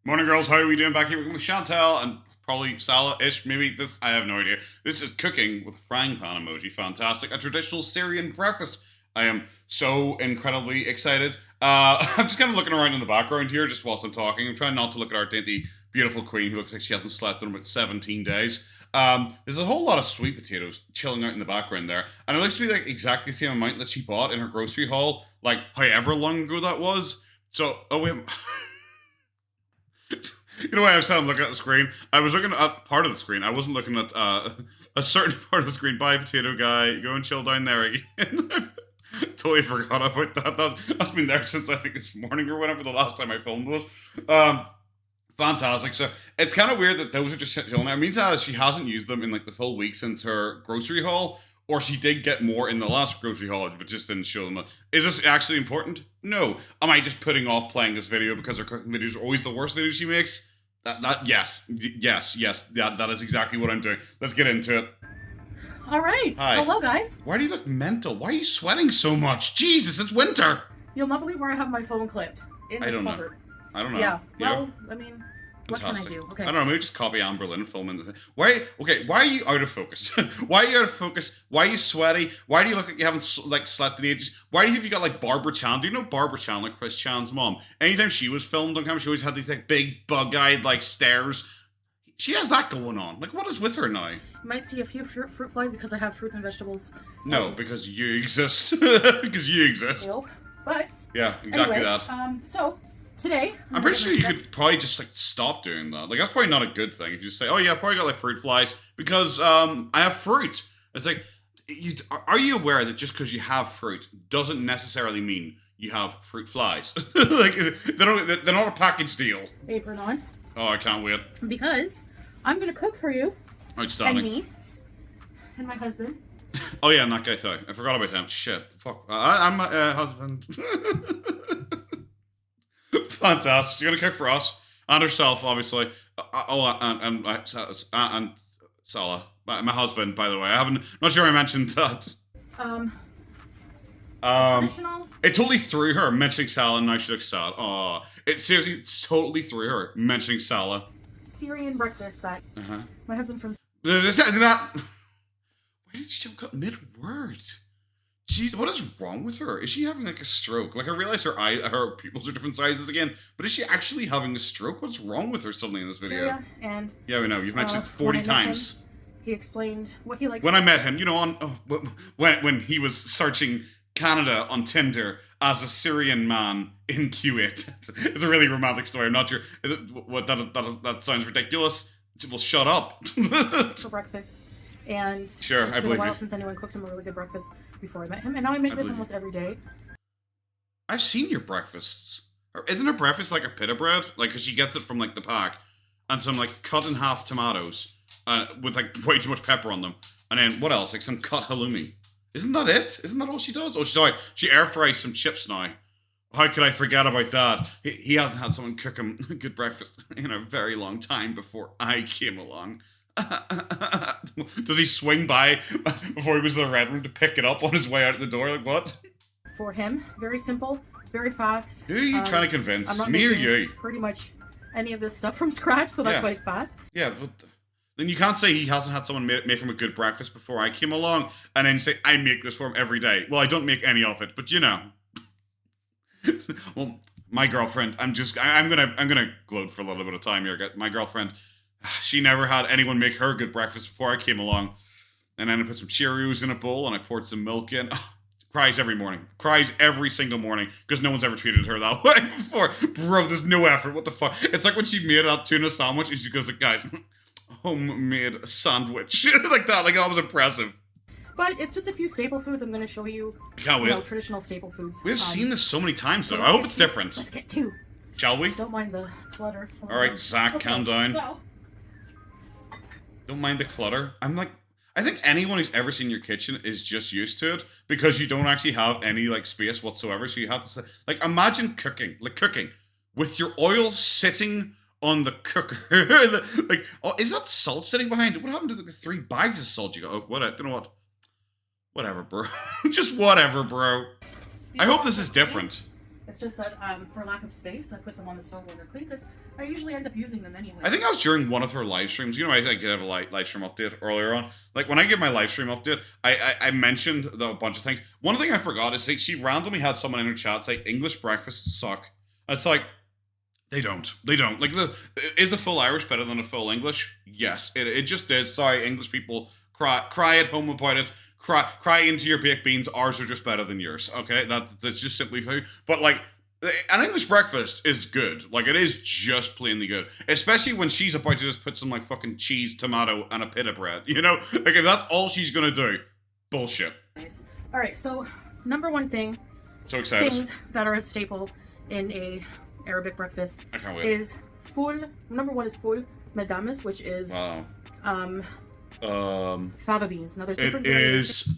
Morning, girls. How are we doing back here with Chantal and probably Salah-ish? Maybe this. I have no idea. This is cooking with frying pan emoji. Fantastic. A traditional Syrian breakfast. I am so incredibly excited. I'm just kind of looking around in the background here just whilst I'm talking. I'm trying not to look at our dainty, beautiful queen who looks like she hasn't slept in about 17 days. There's a whole lot of sweet potatoes chilling out in the background there, and it looks to be like exactly the same amount that she bought in her grocery haul, like however long ago that was. So, oh wait, you know why I was saying I'm looking at the screen? I was looking at part of the screen. I wasn't looking at a certain part of the screen. Bye, potato guy. Go and chill down there again. Totally forgot about that's been there since I think this morning or whenever the last time I filmed was. Um, Fantastic. So it's kind of weird that those are just chilling. It means that she hasn't used them in like the full week since her grocery haul, or she did get more in the last grocery haul, but just didn't show them. Is this actually important? No. Am I just putting off playing this video because her cooking videos are always the worst videos she makes? Yes. That is exactly what I'm doing. Let's get into it. All right. Hi. Hello, guys. Why do you look mental? Why are you sweating so much? Jesus, it's winter. You'll not believe where I have my phone clipped. I don't know. I don't know. Yeah. Yeah. Well, I mean, what Fantastic. can I do? Okay. I don't know. Maybe just copy Anne Boleyn and film in the thing. Why? Okay. Why are you out of focus? Why are you out of focus? Why are you sweaty? Why do you look like you haven't like slept in ages? Why do you think you got like Barbara Chan? Do you know Barbara Chan, like Chris Chan's mom? Anytime she was filmed on camera, she always had these like big bug-eyed like stares. She has that going on. Like, what is with her now? You might see a few fruit flies because I have fruits and vegetables. No, because you exist. Because you exist. Nope. But yeah, exactly anyway, that. So today, I'm pretty sure you could probably just like stop doing that. Like that's probably not a good thing. You just say, "Oh yeah, I probably got like fruit flies because I have fruit." It's like, are you aware that just because you have fruit doesn't necessarily mean you have fruit flies? Like they're not a package deal. apron on. Oh, I can't wait. Because I'm gonna cook for you Outstanding. and me and my husband. Oh yeah, and that guy too. I forgot about him. Shit. Fuck. I'm my husband. Fantastic. She's gonna cook for us and herself, obviously. And Salah, my husband, by the way. I haven't. Not sure I mentioned that. Traditional. It totally threw her mentioning Salah, and now she looks sad. Oh, it seriously totally threw her mentioning Salah. Syrian breakfast that my husband's from. Not. Why did she jump up mid-word? Jeez, what is wrong with her? Is she having like a stroke? Like I realize her pupils are different sizes again, but is she actually having a stroke? What's wrong with her suddenly in this video? Syria, and yeah, we know. You've mentioned 40 times. He explained what he liked. When I met him, you know, when he was searching Canada on Tinder as a Syrian man in Kuwait. It's a really romantic story. I'm not sure. That sounds ridiculous. Well, shut up. For breakfast. And sure, it's I been believe a while you. since anyone cooked him a really good breakfast before I met him, and now I make this almost every day. I've seen your breakfasts. Isn't her breakfast like a pita bread? Like, cause she gets it from like the pack, and some like cut in half tomatoes, with like way too much pepper on them, and then what else? Like some cut halloumi. Isn't that it? Isn't that all she does? Oh, sorry, she air fries some chips now. How could I forget about that? He hasn't had someone cook him a good breakfast in a very long time before I came along. Does he swing by before he was in the red room to pick it up on his way out the door? Like what? For him, very simple, very fast. Who are you trying to convince? I'm not Me or making you? Pretty much any of this stuff from scratch, so that's Yeah. quite fast. Yeah, but then you can't say he hasn't had someone make him a good breakfast before I came along, and then say I make this for him every day. Well, I don't make any of it, but you know. Well, my girlfriend. I'm gonna gloat for a little bit of time here. My girlfriend. She never had anyone make her good breakfast before I came along. And then I put some Cheerios in a bowl and I poured some milk in. Oh, cries every morning. Cries every single morning because no one's ever treated her that way before. Bro, there's no effort. What the fuck? It's like when she made that tuna sandwich and she goes like, guys, homemade sandwich. Like that. Like that was impressive. But it's just a few staple foods I'm going to show you. Can't wait. Traditional staple foods. We've seen this so many times though. I hope it's different. Let's get to. Shall we? Don't mind the clutter. Alright, Zach, calm down. So, don't mind the clutter. I think anyone who's ever seen your kitchen is just used to it because you don't actually have any like space whatsoever. So you have to say, like, imagine cooking with your oil sitting on the cooker. Like, oh, is that salt sitting behind it? What happened to the 3 bags of salt you got? Oh, what? I don't know what. Whatever, bro. Just whatever, bro. I hope this is different. It's just that for lack of space, I put them on the stove when they're clean because I usually end up using them anyway. I think I was during one of her live streams. You know, I gave a live stream update earlier on. Like, when I give my live stream update, I mentioned a bunch of things. One thing I forgot is, like, she randomly had someone in her chat say, English breakfasts suck. It's like, they don't. They don't. Like, is the full Irish better than a full English? Yes, it just is. Sorry, English people, cry at home about it. Cry into your baked beans. Ours are just better than yours. Okay, that's just simply food. But, like, an English breakfast is good. Like, it is just plainly good. Especially when she's about to just put some, like, fucking cheese, tomato, and a pita bread. You know? Like, if that's all she's gonna do, bullshit. Nice. Alright, so, number one thing. So excited. Things that are a staple in a Arabic breakfast. I can't wait. Is full. Number one is full medames, which is wow. fava beans. Now, there's different it is,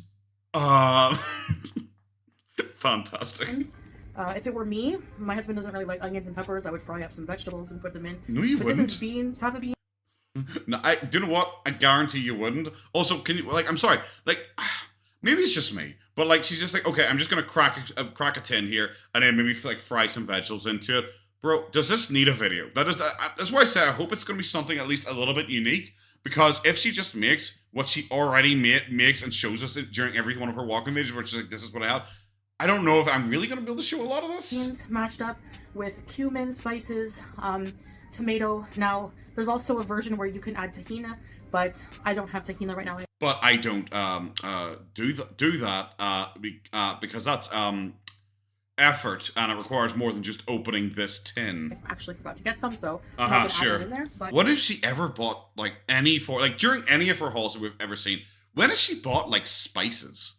fantastic. If it were me, my husband doesn't really like onions and peppers. I would fry up some vegetables and put them in. No, you wouldn't. This is beans, fava beans. No, do you know what? I guarantee you wouldn't. Also, can you, like, I'm sorry, like, maybe it's just me, but, like, she's just like, okay, I'm just gonna crack a tin here, and then maybe, like, fry some vegetables into it. Bro, does this need a video? That's why I say I hope it's gonna be something at least a little bit unique, because if she just makes what she already makes and shows us it during every one of her walking videos, which is like, this is what I have, I don't know if I'm really going to be able to show a lot of this. Beans matched up with cumin, spices, tomato. Now, there's also a version where you can add tahina, but I don't have tahina right now. But I don't do that because that's effort, and it requires more than just opening this tin. I actually forgot to get some, so sure. add it in there, but what if she ever bought, like, during any of her hauls that we've ever seen, when has she bought, like, spices?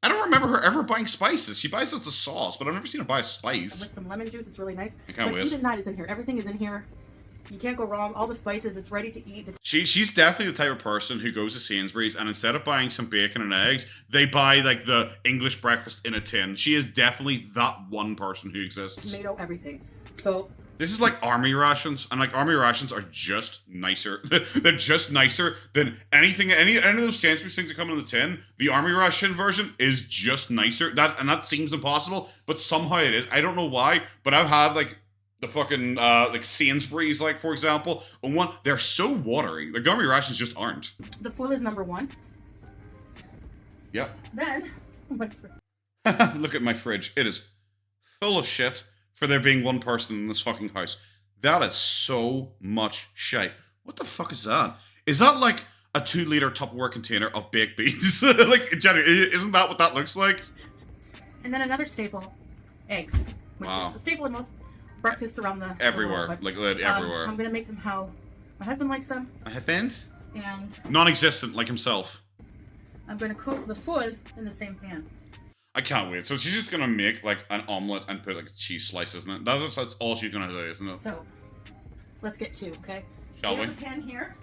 I don't remember her ever buying spices. She buys lots of sauce, but I've never seen her buy a spice. With some lemon juice, it's really nice. I can't wait. Even that is in here. Everything is in here. You can't go wrong. All the spices, it's ready to eat. She's definitely the type of person who goes to Sainsbury's and instead of buying some bacon and eggs, they buy, like, the English breakfast in a tin. She is definitely that one person who exists. Tomato, everything. So this is like army rations, and, like, army rations are just nicer. They're just nicer than anything. Any of those Sainsbury's things that come in the tin. The army ration version is just nicer. That seems impossible, but somehow it is. I don't know why, but I've had, like, the fucking like Sainsbury's, like, for example, and one, they're so watery. Like, the army rations just aren't. The full is number one. Yep. Then look at my fridge. It is full of shit. For there being one person in this fucking house. That is so much shite. What the fuck is that? Is that like a 2-liter Tupperware container of baked beans? Like, generally, isn't that what that looks like? And then another staple, eggs. Which is a staple in most breakfasts around the everywhere. world, like, everywhere. I'm gonna make them how my husband likes them. A husband? And non-existent, like himself. I'm gonna cook the full in the same pan. I can't wait. So she's just gonna make, like, an omelet and put, like, a cheese slice, isn't it? That's all she's gonna do, isn't it? So, let's get to, okay? Shall we? The pan here.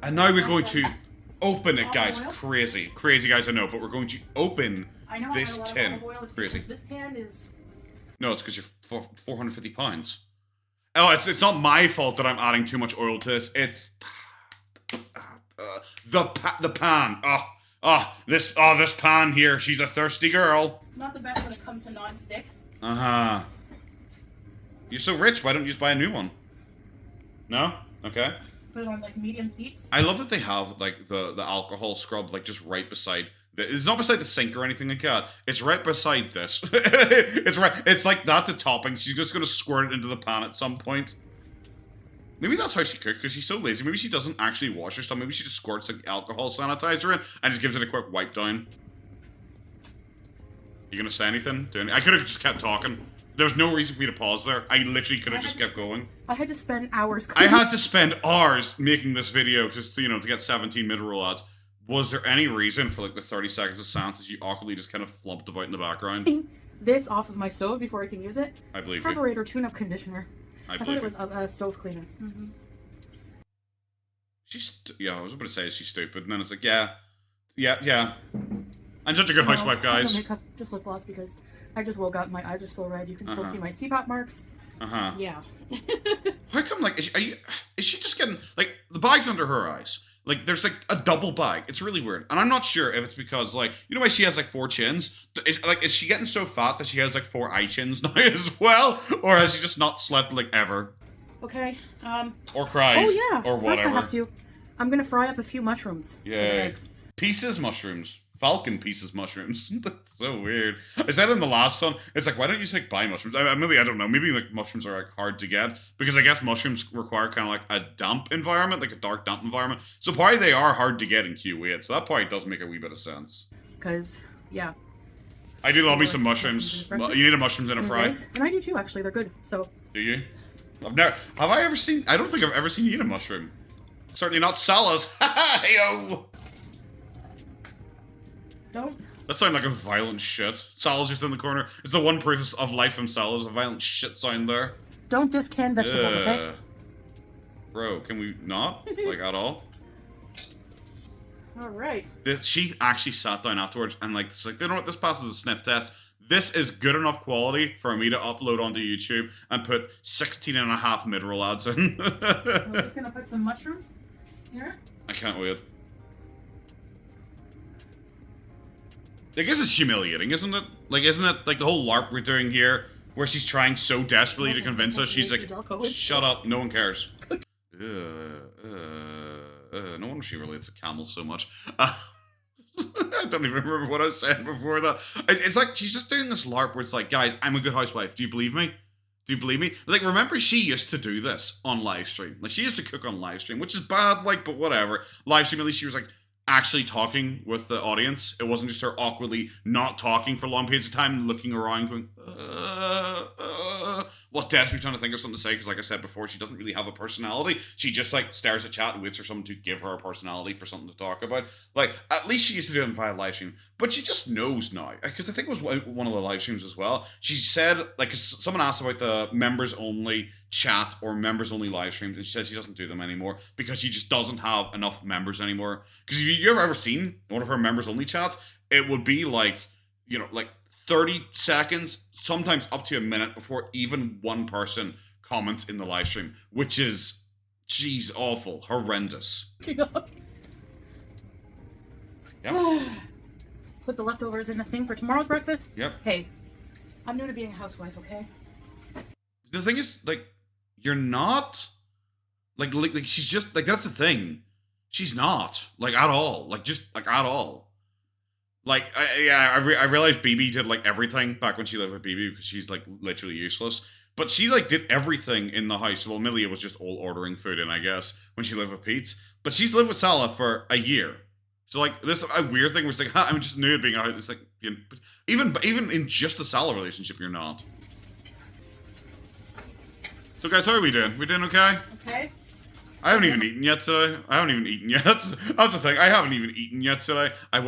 And now we're going to open it, guys. Crazy, guys. I know, but we're going to open this tin. Crazy. This pan is. No, it's because you're 450 pounds. Oh, it's not my fault that I'm adding too much oil to this. It's the pan. This pan here. She's a thirsty girl. Not the best when it comes to non-stick. You're so rich. Why don't you just buy a new one? No? Okay. Put it on, like, medium heat. I love that they have, like, the alcohol scrub, like, just right beside. It's not beside the sink or anything like that. It's right beside this. It's like that's a topping. She's just gonna squirt it into the pan at some point. Maybe that's how she cooks, because she's so lazy. Maybe she doesn't actually wash her stuff. Maybe she just squirts, like, alcohol sanitizer in and just gives it a quick wipe down. You gonna say anything? I could have just kept talking. There's no reason for me to pause there. I literally could have just kept going. I had to spend hours cooking. I had to spend hours making this video just to get 17 mid-roll ads. Was there any reason for, like, the 30 seconds of silence as you awkwardly just kind of flumped about in the background? This off of my stove before I can use it. I believe Carburetor tune-up conditioner. I thought it was a stove cleaner. Mm-hmm. I was about to say she's stupid, and then it's like, yeah. I'm such a good housewife, guys. No makeup, just lip gloss, because I just woke up. My eyes are still red. You can still see my CPAP marks. Yeah. How come, like, is she just getting, like, the bag's under her eyes? Like, there's, like, a double bag. It's really weird. And I'm not sure if it's because, like, you know why she has, like, 4 chins? Is she getting so fat that she has, like, 4 eye chins now as well? Or has she just not slept, like, ever? Okay. Or cried. Oh yeah. Or whatever. First I have to. I'm gonna fry up a few mushrooms. Yeah. Pieces mushrooms. Falcon pieces mushrooms. That's so weird. I said in the last one, it's like, why don't you just like buy mushrooms? I don't know. Maybe like mushrooms are like hard to get because I guess mushrooms require kind of like a damp environment, like a dark damp environment. So probably they are hard to get in Q8. So that probably does make a wee bit of sense. Because yeah. I do love me some mushrooms. You need a mushrooms in a fry. And I do too, actually. They're good. So. Do you? Have I ever seen? I don't think I've ever seen you eat a mushroom. Certainly not Salah's. Hey-o! Don't. That sounded like a violent shit. Salah's just in the corner. It's the one proof of life from Salah's, a violent shit sound there. Don't discount vegetables, okay? Bro, can we not? Like, at all? Alright. She actually sat down afterwards and like, she's like, you know what, this passes a sniff test. This is good enough quality for me to upload onto YouTube and put 16.5 mid-roll ads in. I'm just gonna put some mushrooms here. I can't wait. I guess it's humiliating, isn't it? Like, isn't it like the whole LARP we're doing here, where she's trying so desperately to convince us, she's like, shut up, no one cares. No wonder she relates to camels so much. I don't even remember what I was saying before that. It's like, she's just doing this LARP where it's like, guys, I'm a good housewife, do you believe me? Do you believe me? Like, remember she used to do this on live stream. Like, she used to cook on live stream, which is bad, like, but whatever. Live stream, at least she was like, actually talking with the audience. It wasn't just her awkwardly not talking for long periods of time, looking around going, well, desperately trying to think of something to say, because like I said before, she doesn't really have a personality. She just like stares at chat and waits for someone to give her a personality for something to talk about. Like, at least she used to do it via live stream, but she just knows now. Because I think it was one of the live streams as well. She said, like, someone asked about the members only chat or members only live streams, and she said she doesn't do them anymore because she just doesn't have enough members anymore. Because if you ever seen one of her members only chats, it would be like, you know, like 30 seconds, sometimes up to a minute before even one person comments in the live stream, which is, geez, awful, horrendous. Yep. Put the leftovers in the thing for tomorrow's breakfast. Yep. Hey, I'm new to being a housewife, okay? The thing is, like, you're not, like she's just, like, that's the thing. She's not, like, at all. Like, just, like, at all. Like, I realized BB did, like, everything back when she lived with BB because she's, like, literally useless. But she, like, did everything in the house. Well, Millie was just all ordering food in, I guess, when she lived with Pete's. But she's lived with Salah for a year. So, like, this a weird thing was like, I'm just new at being a house. It's like, you know, even in just the Salah relationship, you're not. So, guys, how are we doing? We doing okay? Okay. I haven't even eaten yet today. I haven't even eaten yet. That's the thing. I haven't even eaten yet today. I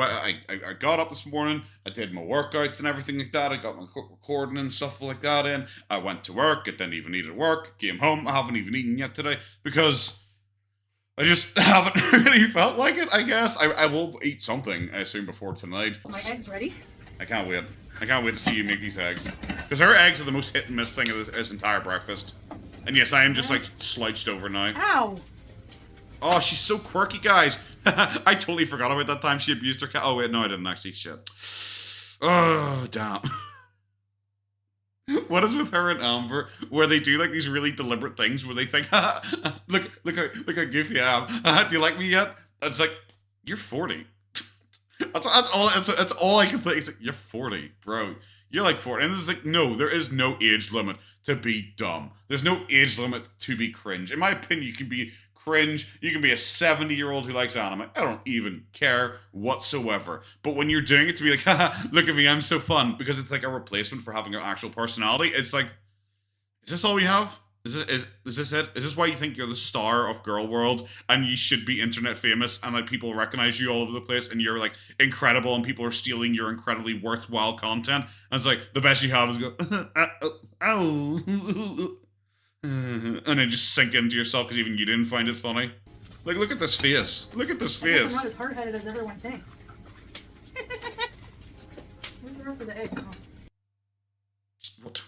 got up this morning. I did my workouts and everything like that. I got my recording and stuff like that in. I went to work. I didn't even eat at work. Came home. I haven't even eaten yet today because I just haven't really felt like it, I guess. I will eat something, I assume, before tonight. Are my eggs ready? I can't wait. I can't wait to see you make these eggs. Because her eggs are the most hit and miss thing of this entire breakfast. And yes, I am just like slouched over now. Ow! Oh, she's so quirky, guys. I totally forgot about that time she abused her cat. Oh, wait, no, I didn't actually. Shit. Oh, damn. What is with her and Amber, where they do like these really deliberate things where they think, look how goofy I am. Do you like me yet? It's like, you're 40. That's all I can think. It's like, you're 40, bro. You're like 40. And it's like, no, there is no age limit to be dumb. There's no age limit to be cringe. In my opinion, you can be cringe. You can be a 70-year-old who likes anime. I don't even care whatsoever. But when you're doing it to be like, haha, look at me, I'm so fun, because it's like a replacement for having an actual personality, it's like, is this all we have? Is this it? Is this why you think you're the star of Gorlworld and you should be internet famous and like people recognize you all over the place and you're like incredible and people are stealing your incredibly worthwhile content? And it's like the best you have is go, ow, and then just sink into yourself because even you didn't find it funny. Like, look at this face. Look at this face. I'm not as hard-headed as everyone thinks. Where's the rest of the egg? Oh. What?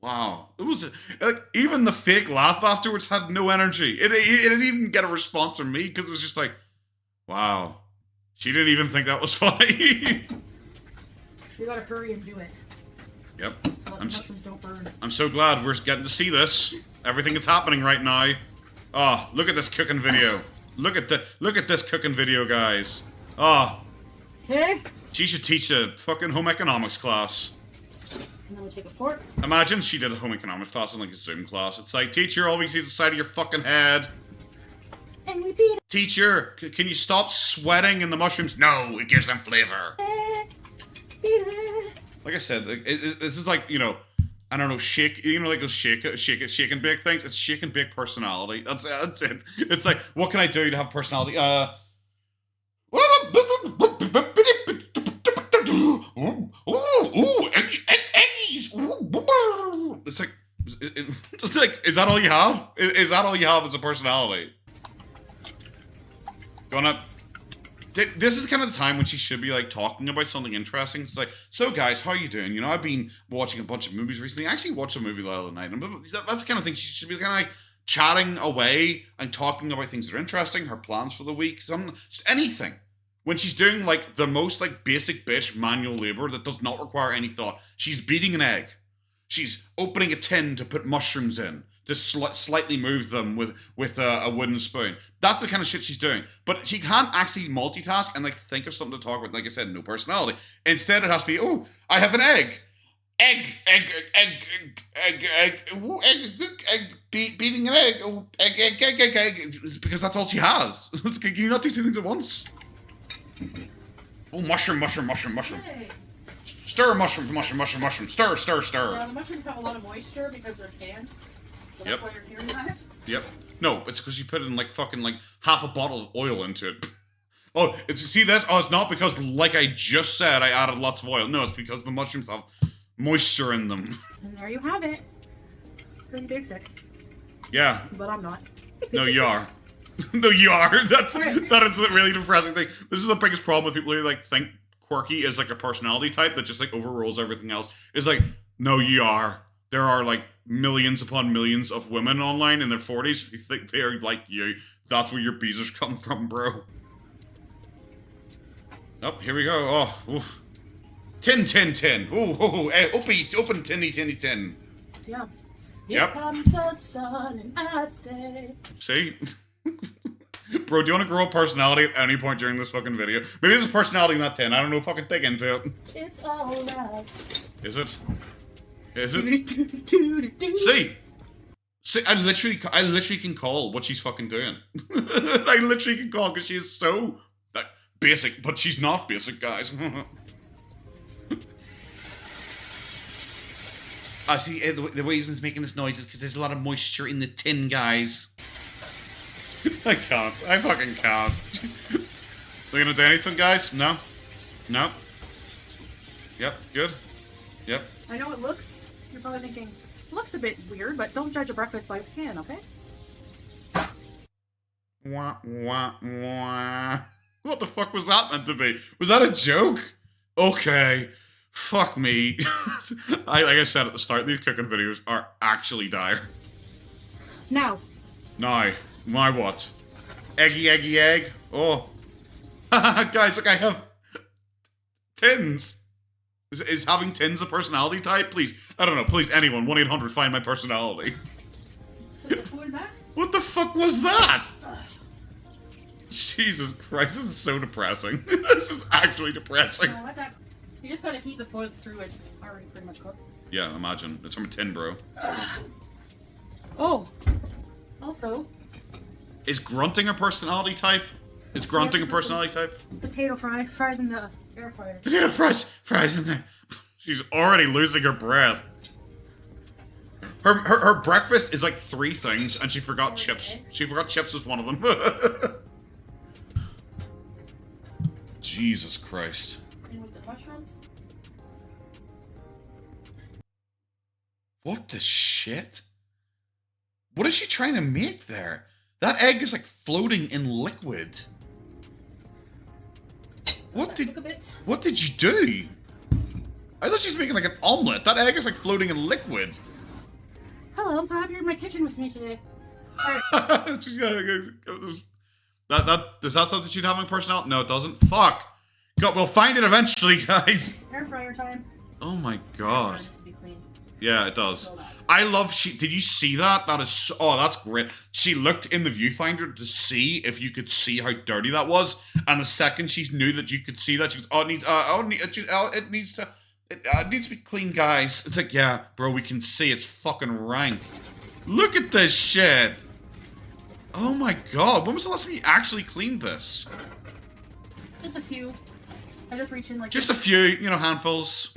Wow. It was like, even the fake laugh afterwards had no energy. It didn't even get a response from me because it was just like, wow. She didn't even think that was funny. You gotta hurry and do it. Yep. Mushrooms don't burn. I'm so glad we're getting to see this. Everything that's happening right now. Oh, look at this cooking video. Look at this cooking video, guys. Oh. Okay. She should teach a fucking home economics class. And then we take a fork. Imagine she did a home economics class in like a Zoom class. It's like, teacher always sees the side of your fucking head. And we beat it. Teacher, can you stop sweating in the mushrooms? No, it gives them flavor. Beat it. Like I said, this is like, you know, I don't know, like those shake and bake things. It's shake and bake personality. That's it. It's like, what can I do to have personality? Eggies. It's like, is that all you have? Is that all you have as a personality? Going up. This is kind of the time when she should be like talking about something interesting. It's like, so guys, how you doing? You know, I've been watching a bunch of movies recently. I actually watched a movie the other night, and that's the kind of thing she should be kind of like chatting away and talking about things that are interesting, her plans for the week, just anything. When she's doing like the most like basic bitch manual labor that does not require any thought, she's beating an egg. She's opening a tin to put mushrooms in, to slightly move them with a wooden spoon. That's the kind of shit she's doing. But she can't actually multitask and like think of something to talk about. Like I said, no personality. Instead, it has to be, oh, I have an egg. Egg, beating an egg. Oh, egg. Because that's all she has. Can you not do two things at once? Oh, mushroom. Hey. Stir, mushroom. Stir. Now, the mushrooms have a lot of moisture because they're canned. So Yep. that's why you're hearing that. Yep. No, it's because you put in like fucking like half a bottle of oil into it. Oh, see this? Oh, it's not because, like I just said, I added lots of oil. No, it's because the mushrooms have moisture in them. And there you have it. Pretty basic. Yeah. But I'm not. No, you are. No, you are. That is a really depressing thing. This is the biggest problem with people who like think quirky is like a personality type that just like overrules everything else. It's like, no, you are. There are like millions upon millions of women online in their 40s who think they are like you. That's where your beezers come from, bro. Oh, here we go. Oh, oof. Tin. Ooh, open tinny. Yeah. Yep. Here comes the sun, and I say. See? Bro, do you want to grow a personality at any point during this fucking video? Maybe there's a personality in that tin. I don't know. Fucking dig into it. It's alright. Is it? See, I literally can call what she's fucking doing. I literally can call because she is so like, basic, but she's not basic, guys. I see the reason it's making this noise is because there's a lot of moisture in the tin, guys. I can't. I fucking can't. We're gonna do anything, guys? No? Yep, good. Yep. I know it looks, you're probably thinking, it looks a bit weird, but don't judge a breakfast by its can, okay? Wah, wah, wah. What the fuck was that meant to be? Was that a joke? Okay. Fuck me. Like I said at the start, these cooking videos are actually dire. Now. My what? Egg. Oh. Guys, look, I have tins. Is having tins a personality type? Please, I don't know, please, anyone, 1-800, find my personality. Put the food back? What the fuck was that? Jesus Christ, this is so depressing. This is actually depressing. No, you just gotta heat the food through, it's already pretty much cooked. Yeah, imagine. It's from a tin, bro. Oh. Also. Is grunting a personality type? Is grunting a personality type? Potato fries in the air fryer. Potato fries in there. She's already losing her breath. Her breakfast is like 3 things, and she forgot chips. She forgot chips was one of them. Jesus Christ. And with the mushrooms? What the shit? What is she trying to make there? That egg is like floating in liquid. What did you do? I thought she was making like an omelet. That egg is like floating in liquid. Hello, I'm so happy you're in my kitchen with me today. Does that something she'd have in personality? No, it doesn't. Fuck. God, we'll find it eventually, guys. Air fryer time. Oh my god. Yeah, it does. So bad. I love did you see that? That is so, oh, that's great. She looked in the viewfinder to see if you could see how dirty that was, and the second she knew that you could see that, she goes, "Oh, it needs it needs to be clean, guys." It's like, yeah, bro, we can see it's fucking rank. Look at this shit. Oh my god, when was the last time you actually cleaned this? Just a few. I just reach in like Just a few, you know, handfuls.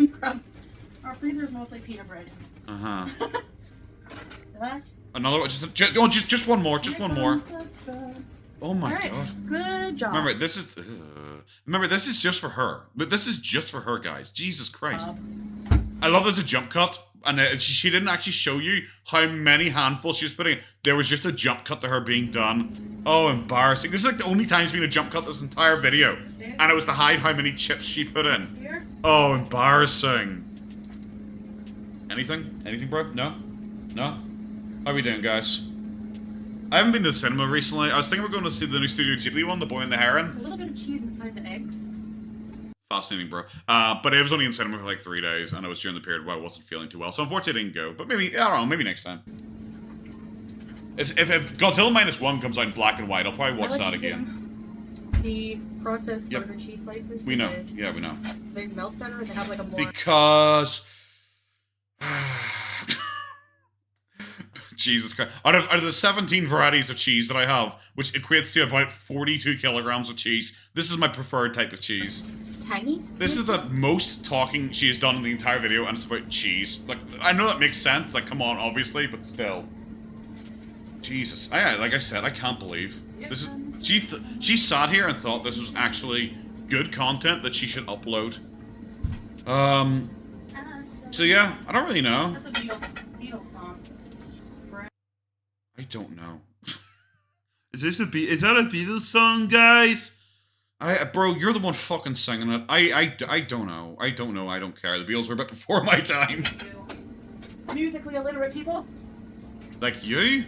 Our freezer is mostly peanut bread. Uh-huh. That. Another one, just one more, just one more. Oh my god. Good job. Remember, this is just for her. But this is just for her, guys. Jesus Christ. I love there's a jump cut, and she didn't actually show you how many handfuls she was putting in. There was just a jump cut to her being done. Oh, embarrassing. This is like the only time there's been a jump cut this entire video. And it was to hide how many chips she put in. Here? Oh, embarrassing. Anything? Anything, bro? No? No? How are we doing, guys? I haven't been to the cinema recently. I was thinking about going to see the new Studio Ghibli one, The Boy and the Heron. There's a little bit of cheese inside the eggs. Fascinating, bro. But it was only in cinema for like 3 days, and it was during the period where I wasn't feeling too well, so unfortunately I didn't go. But maybe, I don't know, maybe next time. If Godzilla -1 comes out in black and white, I'll probably watch that again. The processed burger cheese slices. We know. Yeah, we know. They melt better and they have like a more... Because... Jesus Christ. Out of the 17 varieties of cheese that I have, which equates to about 42 kilograms of cheese, this is my preferred type of cheese. Tangy? This is the most talking she has done in the entire video, and it's about cheese. Like, I know that makes sense, like, come on, obviously, but still. Jesus. Like I said, I can't believe. This is... She sat here and thought this was actually good content that she should upload. So yeah, I don't really know. That's a Beatles song. I don't know. Is that a Beatles song, guys? Bro, you're the one fucking singing it. I don't know. I don't know. I don't care. The Beatles were a bit before my time. Musically illiterate people. Like you? You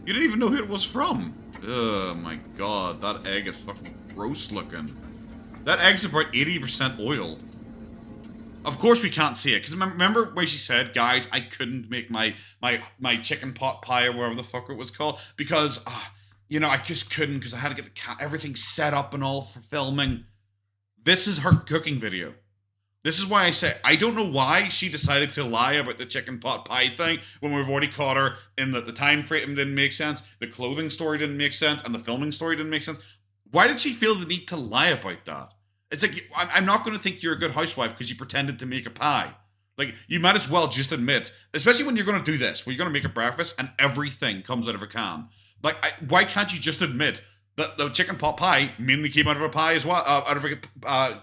didn't even know who it was from. Oh my god, that egg is fucking gross looking. That egg's about 80% oil. Of course we can't see it, because remember when she said, guys, I couldn't make my chicken pot pie or whatever the fuck it was called, because, you know, I just couldn't, because I had to get everything set up and all for filming. This is her cooking video. This is why I say, I don't know why she decided to lie about the chicken pot pie thing when we've already caught her in that the time frame didn't make sense, the clothing story didn't make sense, and the filming story didn't make sense. Why did she feel the need to lie about that? It's like, I'm not going to think you're a good housewife because you pretended to make a pie. Like, you might as well just admit, especially when you're going to do this, where you're going to make a breakfast and everything comes out of a can. Like, why can't you just admit that the chicken pot pie mainly came out of a pie as well, out of a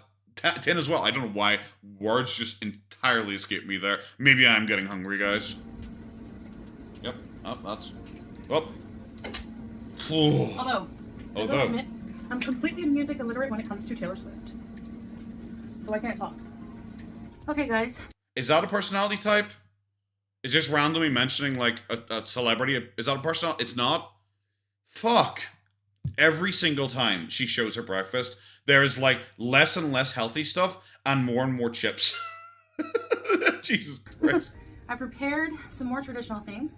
tin as well? I don't know why. Words just entirely escaped me there. Maybe I'm getting hungry, guys. Yep. Oh, that's... Oh. Although, I will admit, I'm completely music illiterate when it comes to Taylor Swift. So I can't talk. Okay, guys. Is that a personality type? Is just randomly mentioning, like, a celebrity? Is that a personality? It's not? Fuck. Every single time she shows her breakfast, there's, like, less and less healthy stuff and more chips. Jesus Christ. I prepared some more traditional things.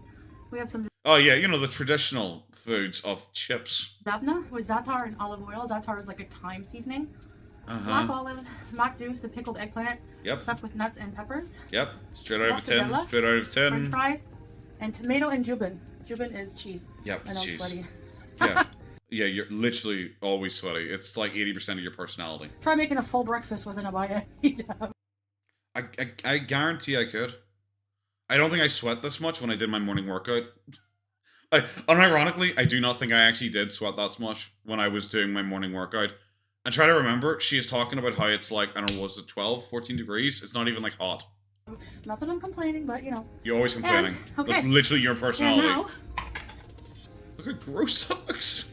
We have some... Oh, yeah, you know, the traditional foods of chips. Dabna with za'atar and olive oil. Za'atar is like a thyme seasoning. Black olives, mac deuce, the pickled eggplant. Yep. Stuffed with nuts and peppers. Yep. Straight out of a tin. Straight out of a tin. French fries. And tomato and jubin. Jubin is cheese. Yep, it's cheese. Sweaty. Yeah. Yeah, you're literally always sweaty. It's like 80% of your personality. Try making a full breakfast with an abaya hijab. I guarantee I could. I don't think I sweat this much when I did my morning workout. Unironically, I do not think I actually did sweat that much when I was doing my morning workout. And try to remember, she is talking about how it's like, I don't know, was it 12, 14 degrees? It's not even like hot. Not that I'm complaining, but you know. You're always complaining. Okay. That's literally your personality. And now, look how gross that looks.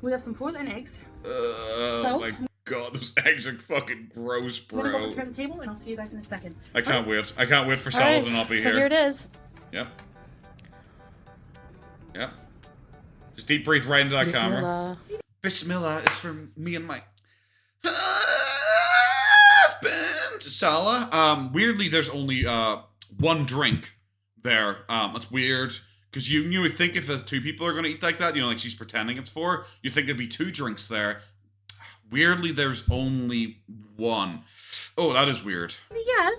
we have some food and eggs. Oh my god, those eggs are fucking gross, bro. I'm gonna go prepare the table and I'll see you guys in a second. I can't wait. I can't wait for salad to not be here. So here it is. Yep. Yep. Just deep breathe right into that camera. Bismillah is for me and my husband. Just Salah. Weirdly, there's only one drink there. That's weird. Because you would think if there's 2 people are going to eat like that, you know, like she's pretending it's 4, you'd think there'd be 2 drinks there. Weirdly, there's only 1. Oh, that is weird. Yeah.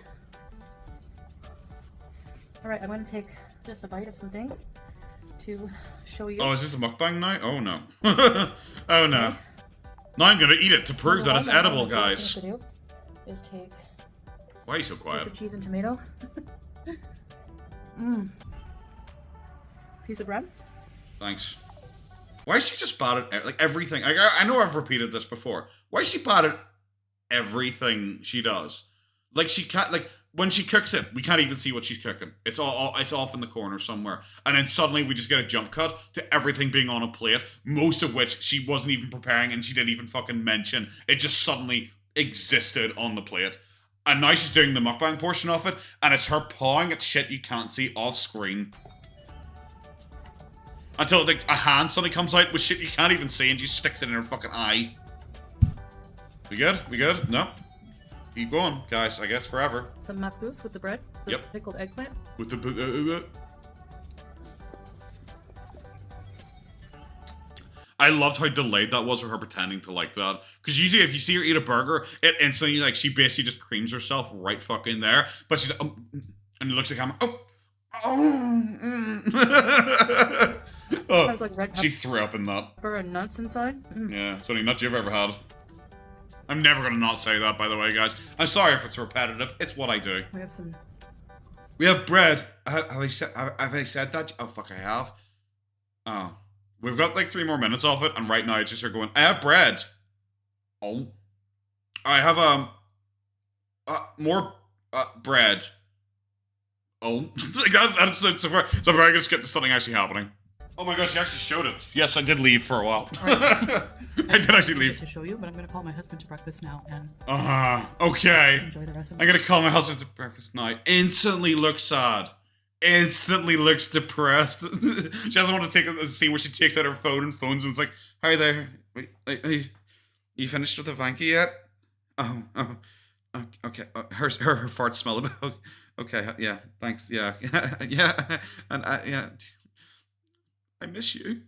Alright, I'm going to take just a bite of some things to show you. Oh, is this a mukbang now? Oh, no. Oh, no. Okay. Now I'm going to eat it to prove that it's edible, guys. What I'm going to do is take Why are you so quiet? piece of cheese and tomato. Mmm. Piece of bread. Thanks. Why is she just bad at like everything? I know I've repeated this before. Why is she bad at everything she does? Like she can't like when she cooks it, we can't even see what she's cooking. It's all it's off in the corner somewhere, and then suddenly we just get a jump cut to everything being on a plate, most of which she wasn't even preparing and she didn't even fucking mention. It just suddenly existed on the plate, and now she's doing the mukbang portion of it, and it's her pawing at shit you can't see off screen. Until like, a hand suddenly comes out with shit you can't even see and she sticks it in her fucking eye. We good? We good? No? Keep going, guys. I guess forever. Some makbous with the bread. The Yep. pickled eggplant. With the... I loved how delayed that was for her pretending to like that. Because usually if you see her eat a burger, it instantly, like, she basically just creams herself right fucking there. But she's like, oh, and looks at the camera, oh, Has like red she threw up in that. pepper and nuts inside. Mm. Yeah, it's the only nut you've ever had. I'm never gonna not say that, by the way, guys. I'm sorry if it's repetitive. It's what I do. We have some. We have bread. Have I said that? Oh, fuck, I have. Oh. We've got like 3 more minutes off it, and right now it's just her going, I have bread. Oh. I have, more, bread. Oh. Like that's so far. So I'm very gonna skip to something actually happening. Oh my gosh, you actually showed it. Yes, I did leave for a while. I did actually leave. To show you, but I'm gonna call my husband to breakfast now and Okay. enjoy the rest of I'm gonna call my husband to breakfast now. Instantly looks sad. Instantly looks depressed. She doesn't want to take a scene where she takes out her phone and phones and it's like, hi there. Wait, you finished with the Vanky yet? Oh, okay. Her farts smell a bit. Okay, yeah, thanks. Yeah, yeah, and yeah. I miss you.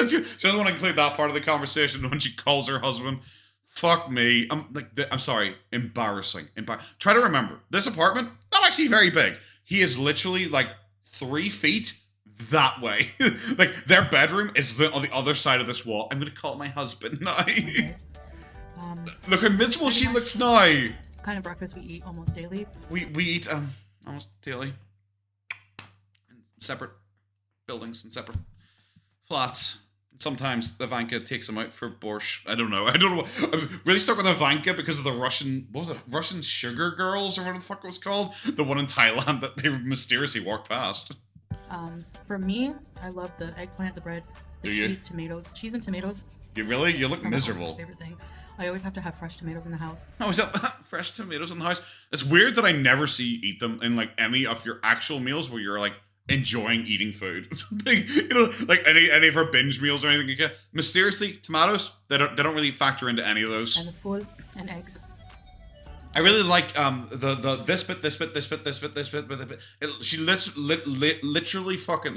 She doesn't want to include that part of the conversation when she calls her husband. Fuck me. I'm sorry. Embarrassing. Try to remember. This apartment, not actually very big. He is literally like 3 feet that way. Like their bedroom is on the other side of this wall. I'm gonna call my husband now. Okay. Look how miserable she looks now. Kind of breakfast we eat almost daily. We eat almost daily in separate buildings and separate flats. Sometimes the Vanka takes them out for borscht. I don't know. I'm really stuck with the Vanka because of the Russian, what was it? Russian Sugar Girls or what the fuck it was called? The one in Thailand that they mysteriously walked past. For me, I love the eggplant, the bread, the Do you? cheese, tomatoes. Cheese and tomatoes. You really? You look are my miserable. favorite thing. I always have to have fresh tomatoes in the house. Oh, is that fresh tomatoes in the house? It's weird that I never see you eat them in like any of your actual meals where you're like enjoying eating food. Like, you know, like any of her binge meals or anything like that. Mysteriously, tomatoes, they don't really factor into any of those. And the full and eggs. I really like the this bit. She literally fucking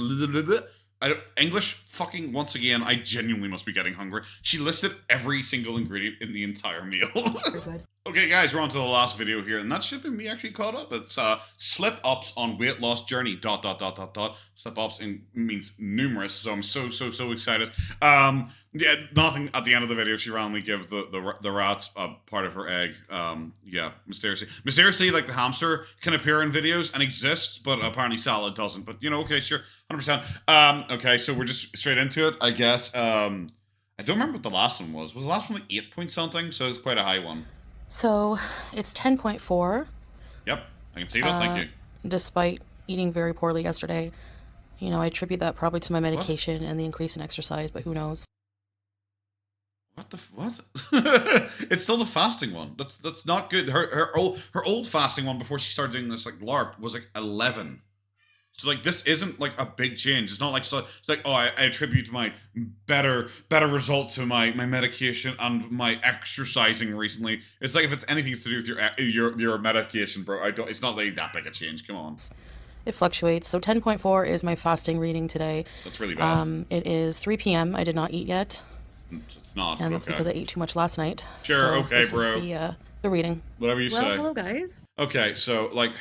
English fucking once again. I genuinely must be getting hungry. She listed every single ingredient in the entire meal. Okay, guys, we're on to the last video here, and that should be me actually caught up. It's slip ups on weight loss journey. ... Slip ups means numerous, so I'm so excited. Yeah, nothing at the end of the video. She randomly give the rat part of her egg. Yeah, mysteriously, like the hamster can appear in videos and exists, but apparently salad doesn't. But you know, okay, sure, 100%. Okay, so we're just straight into it, I guess. I don't remember what the last one was. Was the last one like 8 point something? So it's quite a high one. So it's 10.4. Yep, I can see that. Thank you. Despite eating very poorly yesterday, you know, I attribute that probably to my medication and the increase in exercise, but who knows? What? It's still the fasting one. That's not good. Her old fasting one before she started doing this like LARP was like 11. So like this isn't like a big change. It's not like so. It's like, oh, I attribute my better result to my medication and my exercising recently. It's like if it's anything to do with your medication, bro. I don't. It's not like that big a change. Come on. It fluctuates. So 10.4 is my fasting reading today. That's really bad. It is 3 p.m. I did not eat yet. It's not. And that's because I ate too much last night. Sure. So okay, this bro. Is the reading. Whatever you say. Hello, guys. Okay, so like.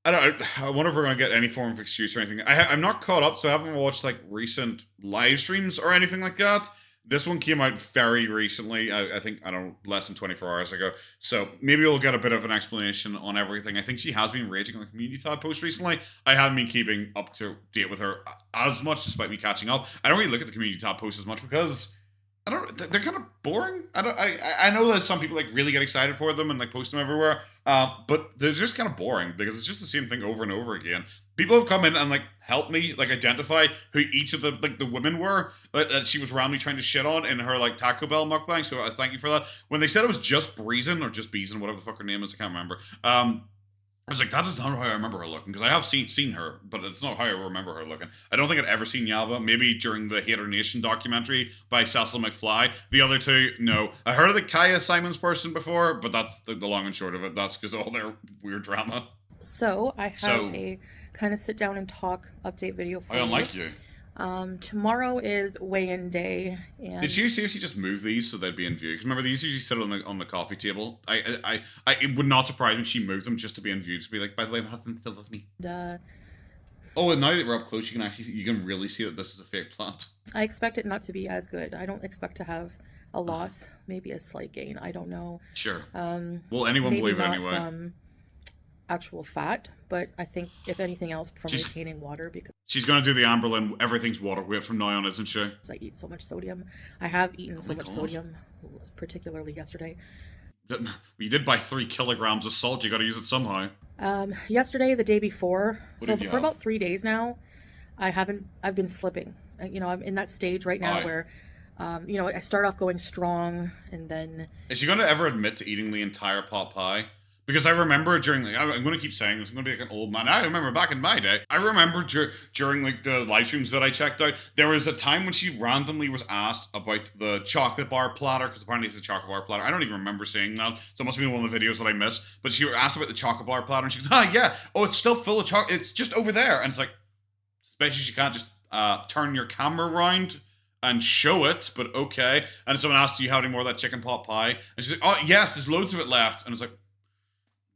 I wonder if we're gonna get any form of excuse or anything. I'm not caught up, so I haven't watched like recent live streams or anything like that. This one came out very recently. I think I don't know, less than 24 hours ago. So maybe we'll get a bit of an explanation on everything. I think she has been raging on the community tab post recently. I haven't been keeping up to date with her as much, despite me catching up. I don't really look at the community tab posts as much because I don't. They're kind of boring. I know that some people like really get excited for them and like post them everywhere. But they're just kind of boring because it's just the same thing over and over again. People have come in and like helped me like identify who each of the women were that she was randomly trying to shit on in her like Taco Bell mukbang. So I thank you for that. When they said it was just Breezin or just Beezin, whatever the fuck her name is, I can't remember. I was like, that is not how I remember her looking, because I have seen her, but it's not how I remember her looking. I don't think I'd ever seen Yaba, maybe during the Hater Nation documentary by Cecil McFly. The other two, no. I heard of the Kaya Simons person before, but that's the long and short of it. That's because of all their weird drama. So, I have a kind of sit down and talk update video for you. I don't like you. Tomorrow is weigh-in day. And did you seriously just move these so they'd be in view? Because remember, these usually sit on the coffee table. It would not surprise me if she moved them just to be in view. To be like, by the way, my husband still loves me. Oh, and now that we're up close, you can really see that this is a fake plant. I expect it not to be as good. I don't expect to have a loss, maybe a slight gain. I don't know. Sure. Will anyone believe it anyway? From actual fat, but I think if anything else from retaining water, because she's gonna do the Amberlin. Everything's water weight from now on, isn't she? I eat so much sodium. I have eaten so much sodium, particularly yesterday. You did buy 3 kilograms of salt. You got to use it somehow. Yesterday, the day before, so for have? about 3 days now, I've been slipping. You know, I'm in that stage right now where, you know, I start off going strong, and then. Is she gonna ever admit to eating the entire pot pie? Because I remember during, like, I'm going to keep saying this, I'm going to be like an old man. I remember back in my day, I remember during like the live streams that I checked out, there was a time when she randomly was asked about the chocolate bar platter, because apparently it's a chocolate bar platter. I don't even remember seeing that, so it must have been one of the videos that I missed. But she was asked about the chocolate bar platter, and she goes, yeah, oh, it's still full of chocolate, it's just over there. And it's like, especially she can't just turn your camera around and show it, but okay. And someone asked, do you have any more of that chicken pot pie? And she's like, oh, yes, there's loads of it left. And it's like,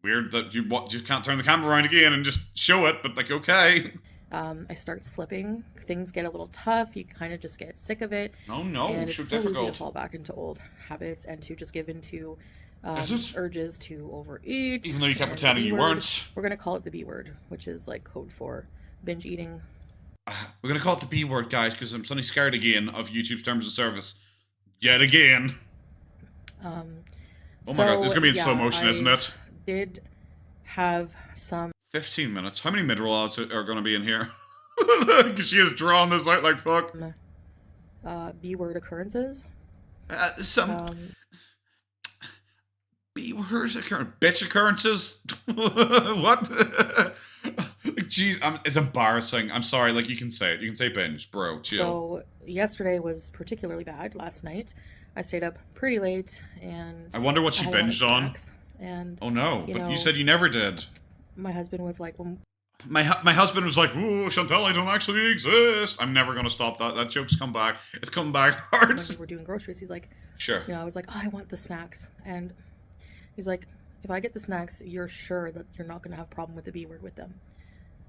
weird that you just can't turn the camera around again and just show it, but like, okay. I start slipping. Things get a little tough. You kind of just get sick of it. Oh no, and it's so difficult. difficult Easy to fall back into old habits and to just give into urges to overeat. Even though you kept pretending you weren't. We're gonna call it the B word, which is like code for binge eating. We're gonna call it the B word, guys, because I'm suddenly scared again of YouTube's terms of service. Yet again. Oh my god, this is gonna be in slow motion, isn't it? Did have some 15 minutes. How many mid-roll ads are going to be in here? Because she has drawn this out like fuck. B-word occurrences. B-word bitch occurrences. What? Jeez, it's embarrassing. I'm sorry. Like, you can say it. You can say binge, bro. Chill. So yesterday was particularly bad. Last night I stayed up pretty late, and I wonder what she binged on. And oh no, but you said you never did. My husband was like, well, my husband was like, "Ooh, Chantel, I don't actually exist." I'm never gonna stop that. That joke's come back. It's come back hard. When we were doing groceries, he's like, "Sure." You know, I was like, oh, "I want the snacks," and he's like, "If I get the snacks, you're sure that you're not gonna have a problem with the B word with them?"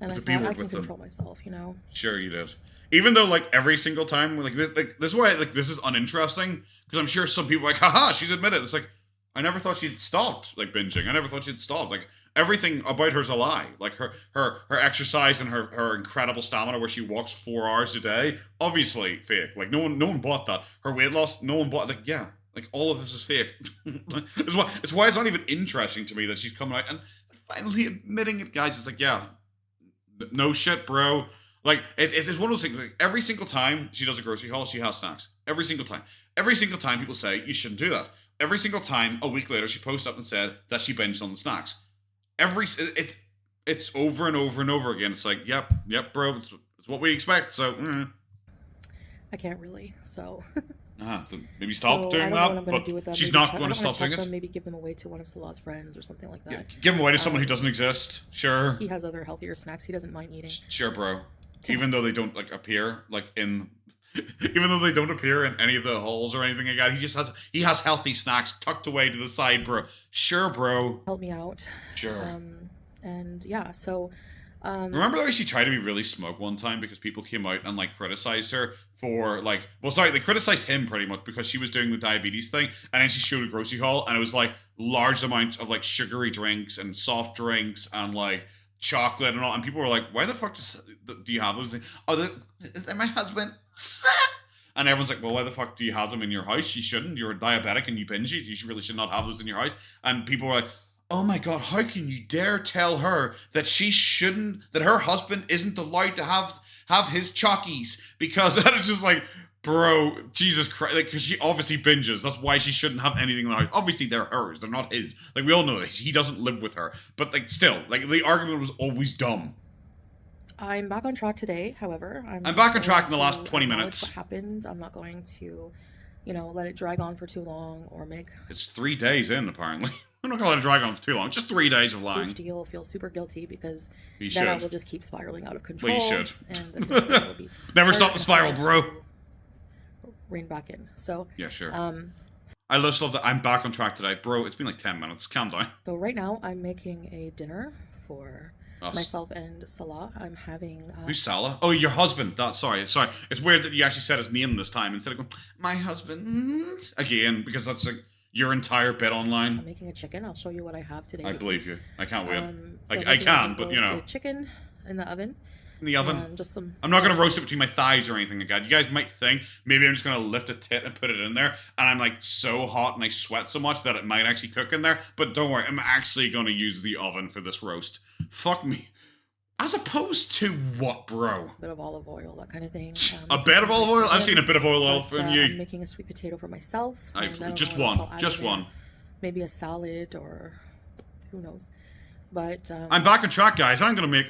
And I thought I can control myself, you know. Sure, you did. Even though, like, every single time, like this is why, like, this is uninteresting, because I'm sure some people are like, haha, she's admitted. It's like, I never thought she'd stopped, like, binging. I never thought she'd stopped. Like, everything about her's a lie. Like, her exercise and her incredible stamina where she walks 4 hours a day, obviously fake. Like, no one bought that. Her weight loss, no one bought, like, yeah. Like, all of this is fake. It's why it's not even interesting to me that she's coming out and finally admitting it, guys. It's like, yeah, no shit, bro. Like, it's one of those things, like, every single time she does a grocery haul, she has snacks. Every single time. Every single time people say, you shouldn't do that. Every single time, a week later, she posts up and said that she binged on the snacks. it's over and over and over again. It's like, yep, bro, it's what we expect. So, I can't really. So. Maybe stop doing that. But she's not going to stop doing it. Maybe give them away to one of Salah's friends or something like that. Yeah, give them away to someone who doesn't exist. Sure. He has other healthier snacks he doesn't mind eating. Sure, bro. Even though they don't like appear like in. Even though they don't appear in any of the holes or anything like that, he has healthy snacks tucked away to the side, bro. Sure, bro. Help me out. Sure. And yeah, so. Remember that she tried to be really smug one time because people came out and like criticized her for like, well, sorry, they criticized him pretty much because she was doing the diabetes thing, and then she showed a grocery haul and it was like large amounts of like sugary drinks and soft drinks and like chocolate and all, and people were like, why the fuck do you have those things? Oh, they're my husband. And everyone's like, well, why the fuck do you have them in your house? You shouldn't. You're a diabetic and you binge eat. You really should not have those in your house. And people were like, oh my god, how can you dare tell her that that her husband isn't allowed to have his chockies? Because that is just like, bro, Jesus Christ. Like, because she obviously binges. That's why she shouldn't have anything in the house. Obviously, they're hers. They're not his. Like, we all know that he doesn't live with her. But, like, still, like, the argument was always dumb. I'm back on track today, however. I'm back on track in the last 20 minutes. What happened? I'm not going to, let it drag on for too long or make... It's 3 days in, apparently. I'm not going to let it drag on for too long. Just 3 days of lying. Deal will feel super guilty because then I will just keep spiraling out of control. Well, you should. And the control will be never stop the spiral, bro. Rein back in. So yeah, sure. I just love that I'm back on track today, bro. It's been like 10 minutes. Calm down. So right now I'm making a dinner for myself and Salah. I'm having. Who's Salah? Oh, your husband. Sorry. It's weird that you actually said his name this time instead of going my husband again, because that's like your entire bit online. I'm making a chicken. I'll show you what I have today. I believe you. I can't wait. So I can, but chicken in the oven. In the oven. Just some. I'm not gonna roast it between my thighs or anything like that. You guys might think maybe I'm just gonna lift a tit and put it in there, and I'm like so hot and I sweat so much that it might actually cook in there. But don't worry, I'm actually gonna use the oven for this roast. Fuck me. As opposed to what, bro? A bit of olive oil, that kind of thing. A bit of olive oil? I've seen a bit of oil from you. I'm making a sweet potato for myself. Just one. Maybe a salad or who knows. But I'm back on track, guys. I'm gonna make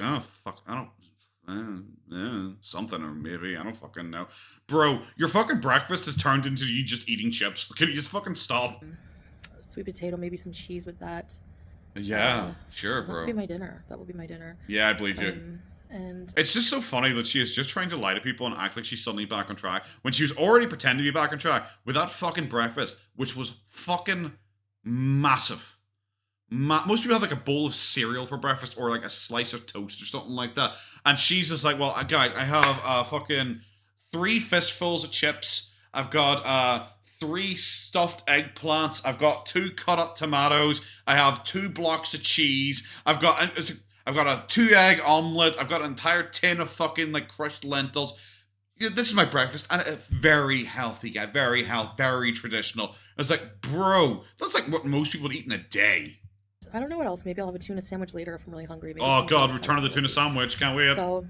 something, or maybe I don't fucking know, bro. Your fucking breakfast has turned into you just eating chips. Can you just fucking stop? Sweet potato, maybe some cheese with that. Yeah, sure, bro. That will be my dinner. Yeah, I believe you. And it's just so funny that she is just trying to lie to people and act like she's suddenly back on track when she was already pretending to be back on track with that fucking breakfast, which was fucking massive. Most people have like a bowl of cereal for breakfast or like a slice of toast or something like that. And she's just like, well, guys, I have fucking 3 fistfuls of chips. I've got 3 stuffed eggplants. I've got 2 cut up tomatoes. I have 2 blocks of cheese. I've got a 2 egg omelet. I've got an entire tin of fucking like crushed lentils. This is my breakfast, and it's very healthy, guy. Very traditional. It's like, bro, that's like what most people eat in a day. I don't know what else. Maybe I'll have a tuna sandwich later if I'm really hungry. Maybe oh god, return of the tuna sandwich. Can't wait. So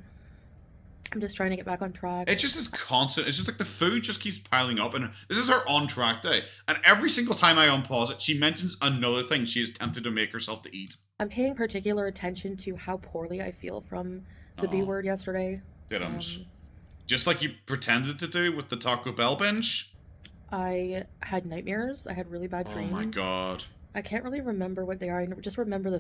I'm just trying to get back on track. It just is constant. It's just like the food just keeps piling up, and this is her on track day. And every single time I unpause it, she mentions another thing she is tempted to make herself to eat. I'm paying particular attention to how poorly I feel from the B word yesterday. Just like you pretended to do with the Taco Bell binge. I had nightmares. I had really bad dreams. Oh my god. I can't really remember what they are. I just remember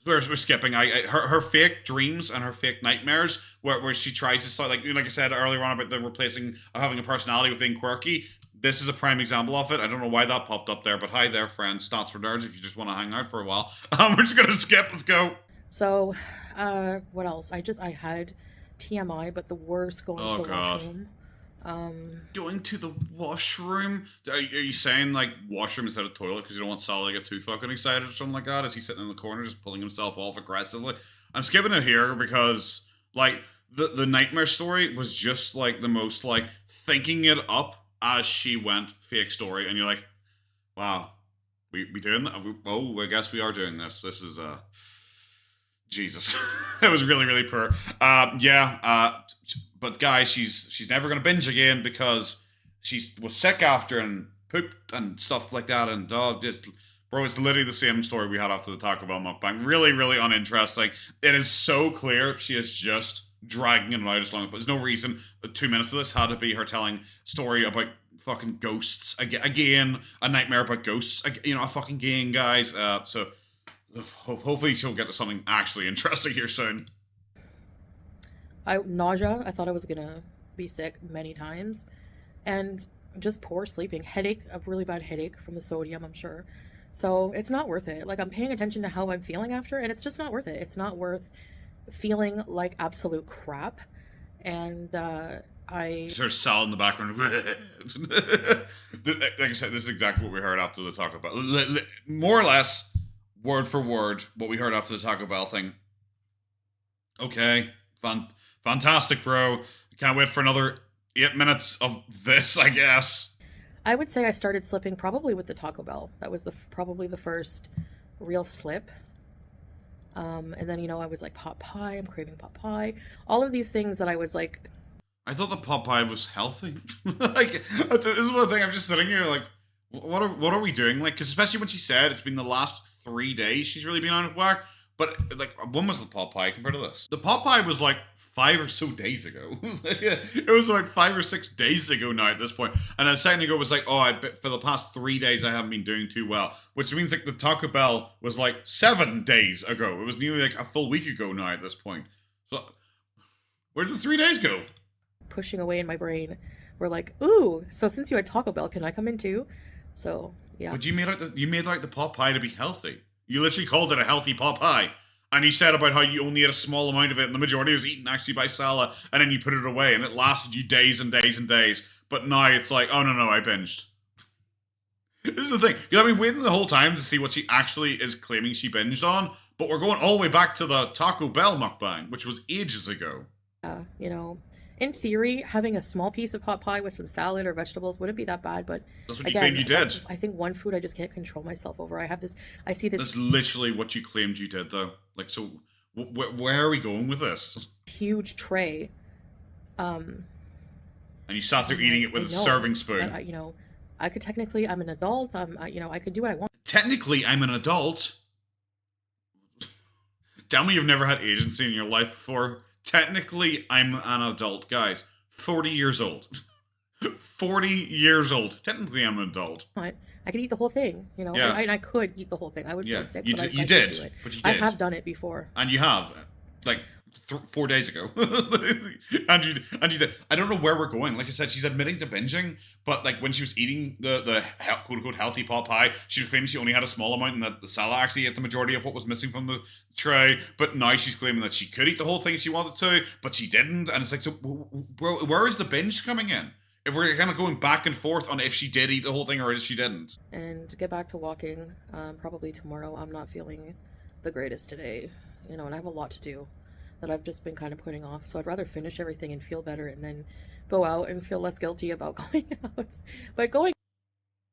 We're skipping. Her fake dreams and her fake nightmares, where she tries to start, like I said earlier on about the replacing of having a personality with being quirky. This is a prime example of it. I don't know why that popped up there, but hi there, friends. Stats for nerds. If you just want to hang out for a while, we're just gonna skip. Let's go. So, what else? I had TMI, but the worst going to the washroom. Going to the washroom? Are you saying like washroom instead of toilet because you don't want Sally to get too fucking excited or something like that? Is he sitting in the corner just pulling himself off aggressively? I'm skipping it here because like the nightmare story was just like the most like thinking it up as she went fake story, and you're like, wow, we doing that? Oh, I guess we are doing this. This is Jesus. It was really, really poor. But guys, she's never gonna binge again because she was sick after and pooped and stuff like that, and Bro, it's literally the same story we had after the Taco Bell mukbang. Really, really uninteresting. It is so clear she is just dragging it out as long as... There's no reason 2 minutes of this had to be her telling story about fucking ghosts. Again, a nightmare about ghosts. You know, a fucking game, guys. So hopefully she'll get to something actually interesting here soon. Nausea. I thought I was gonna be sick many times. And just poor sleeping. Headache. A really bad headache from the sodium, I'm sure. So it's not worth it. Like, I'm paying attention to how I'm feeling after, and it's just not worth it. It's not worth feeling like absolute crap. And I sort of salad in the background. Like I said, this is exactly what we heard after the Taco Bell. More or less, word for word, what we heard after the Taco Bell thing. Okay, fantastic, bro. Can't wait for another 8 minutes of this, I guess. I would say I started slipping probably with the Taco Bell. That was probably the first real slip. And then, you know, I was like, pot pie, I'm craving pot pie. All of these things that I was like... I thought the pot pie was healthy. Like, this is one thing, I'm just sitting here like, what are we doing? Like, because especially when she said it's been the last 3 days she's really been out of whack. But, like, when was the pot pie compared to this? The pot pie was like 5 or so days ago. It was like 5 or 6 days ago now at this point. And a second ago it was like, oh, for the past 3 days I haven't been doing too well. Which means like the Taco Bell was like 7 days ago. It was nearly like a full week ago now at this point. So where did the 3 days go? Pushing away in my brain. We're like, ooh, so since you had Taco Bell, can I come in too? So yeah. But you made out the pot pie to be healthy. You literally called it a healthy pot pie. And you said about how you only had a small amount of it, and the majority was eaten actually by Salah, and then you put it away, and it lasted you days and days and days. But now it's like, oh no, I binged. This is the thing. Because I've been waiting the whole time to see what she actually is claiming she binged on, but we're going all the way back to the Taco Bell mukbang, which was ages ago. You know, in theory, having a small piece of pot pie with some salad or vegetables wouldn't be that bad, but that's what you claimed you did. I think one food I just can't control myself over. I see this. That's literally what you claimed you did, though. Like, so, where are we going with this? Huge tray. And you sat there eating it with a serving spoon. You know, I could technically, I'm an adult. You know, I could do what I want. Technically, I'm an adult. Tell me you've never had agency in your life before. Technically, I'm an adult, guys. 40 years old. 40 years old. Technically, I'm an adult. I could eat the whole thing, you know. Yeah. I could eat the whole thing. I would feel sick, but you did. I have done it before. And you have, like, 4 days ago. and you did. I don't know where we're going. Like I said, she's admitting to binging, but like when she was eating the quote unquote healthy pot pie, she was claiming she only had a small amount, and that the Salah actually ate the majority of what was missing from the tray. But now she's claiming that she could eat the whole thing if she wanted to, but she didn't. And it's like, so where is the binge coming in? If we're kind of going back and forth on if she did eat the whole thing or if she didn't. And to get back to walking, probably tomorrow. I'm not feeling the greatest today, you know, and I have a lot to do that I've just been kind of putting off. So I'd rather finish everything and feel better and then go out and feel less guilty about going out. But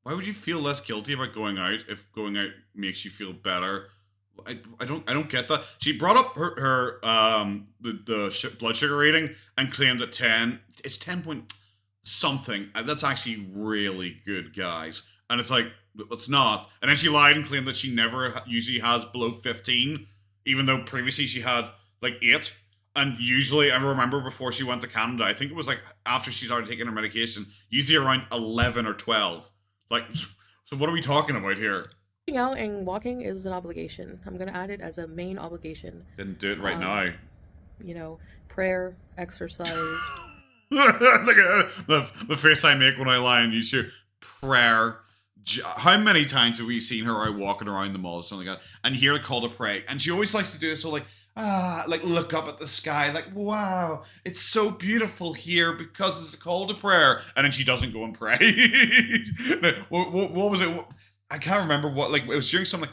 why would you feel less guilty about going out if going out makes you feel better? I don't get that. She brought up her blood sugar rating and claimed that 10. It's 10 point something. That's actually really good, guys. And it's like, it's not. And then she lied and claimed that she never usually has below 15, even though previously she had like 8. And usually, I remember before she went to Canada, I think it was like after she started taking her medication, usually around 11 or 12. Like, so what are we talking about here? Going out and walking is an obligation. I'm going to add it as a main obligation. Didn't do it right now. You know, prayer, exercise. Look at the face I make when I lie on YouTube. Prayer. How many times have we seen her out walking around the mall or something like that and hear the call to pray? And she always likes to do this, so like, like look up at the sky, like, wow, it's so beautiful here because it's a call to prayer. And then she doesn't go and pray. what was it? I can't remember what, like, it was during some like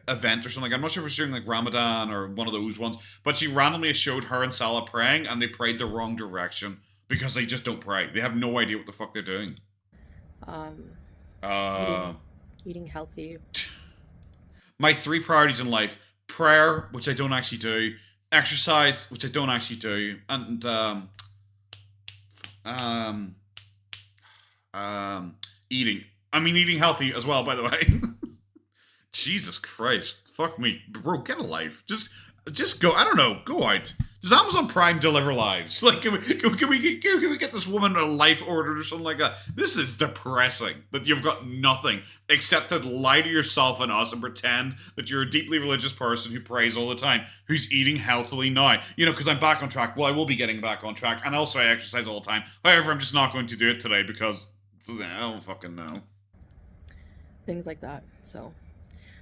event or something. I'm not sure if it was during like Ramadan or one of those ones, but she randomly showed her and Salah praying and they prayed the wrong direction because they just don't pray. They have no idea what the fuck they're doing. Eating healthy. My 3 priorities in life: prayer, which I don't actually do; exercise, which I don't actually do; and eating. I mean, eating healthy as well, by the way. Jesus Christ. Fuck me. Bro, get a life. Just go. I don't know. Go out. Does Amazon Prime deliver lives? Like, can we get this woman a life ordered or something like that? This is depressing that you've got nothing except to lie to yourself and us and pretend that you're a deeply religious person who prays all the time, who's eating healthily now. You know, because I'm back on track. Well, I will be getting back on track. And also, I exercise all the time. However, I'm just not going to do it today because I don't fucking know. Things like that. So